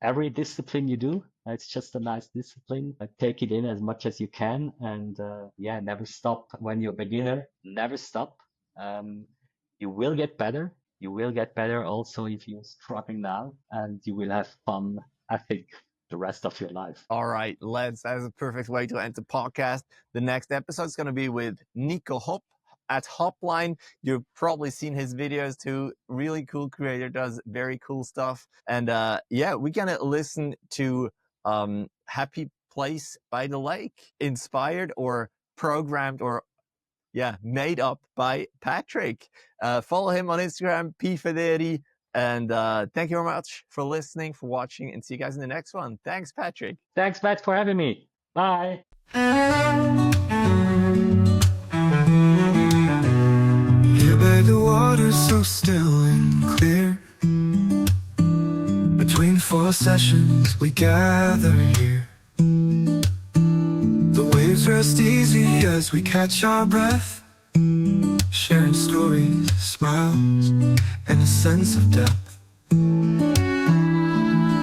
Every discipline you do, it's just a nice discipline. Take it in as much as you can, and yeah, never stop. When you're a beginner, never stop. You will get better. You will get better also if you're struggling now, and you will have fun, I think, the rest of your life. All right, that's a perfect way to end the podcast. The next episode is going to be with Nico Hopp at Hopline. You've probably seen his videos too. Really cool creator, does very cool stuff. And yeah, we're going to listen to Happy Place by the Lake, inspired or programmed or made up by Patrick. Follow him on Instagram, Federi. And thank you very much for listening, for watching, and see you guys in the next one. Thanks, Patrick. Thanks, Pat, for having me. Bye. Here by the water, so still and clear. Between 4 sessions, we gather here. The waves rest easy as we catch our breath, sharing stories, smiles, and a sense of depth.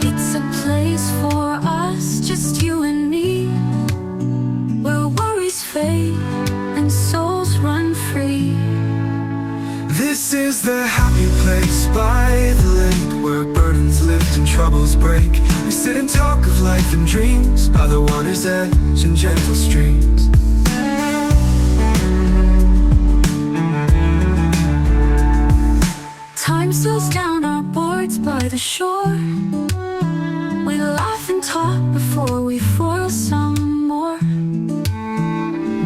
It's a place for us, just you and me, where worries fade and souls run free. This is the happy place by the lake, where burdens lift and troubles break. We sit and talk of life and dreams by the water's edge and gentle streams. the shore. We laugh and talk before we foil some more.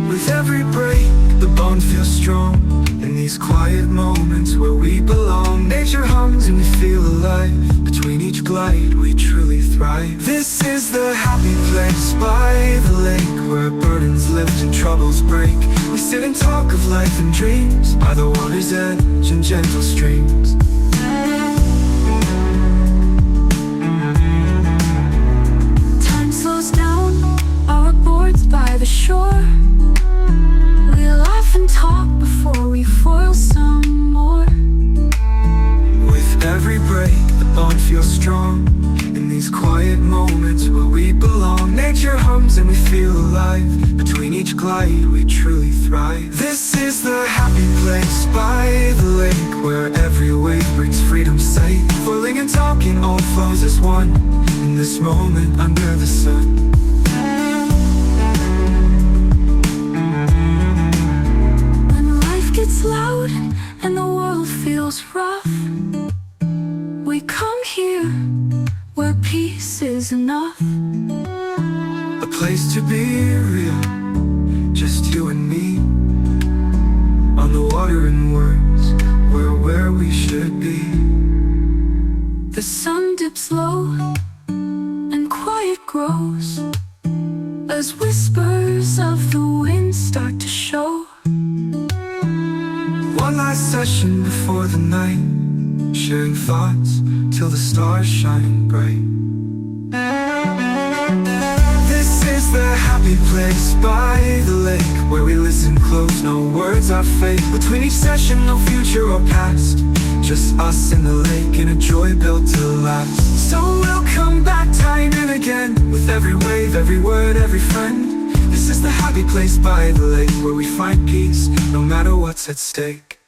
With every break, the bond feels strong. In these quiet moments where we belong, nature hums and we feel alive. Between each glide, we truly thrive. This is the happy place by the lake, where burdens lift and troubles break. We sit and talk of life and dreams by the water's edge and gentle streams. Time slows down, our boards by the shore. We laugh and talk before we foil some more. With every break, the bond feels strong. In these quiet moments where we belong, nature hums and we feel alive. Between each glide, we truly thrive. This is the happy place by the lake, where every wave brings freedom's sight. Foiling and talking all flows as one, in this moment under the sun. It's loud and the world feels rough. We come here where peace is enough. A place to be real, just you and me. On the water and words, we're where we should be. The sun dips low and quiet grows as whispers of the wind start to show. One last session before the night, sharing thoughts till the stars shine bright. This is the happy place by the lake, where we listen close, no words are fake. Between each session, no future or past, just us in the lake and a joy built to last. So we'll come back time and again, with every wave, every word, every friend. This is the happy place by the lake, where we find peace, no matter what's at stake.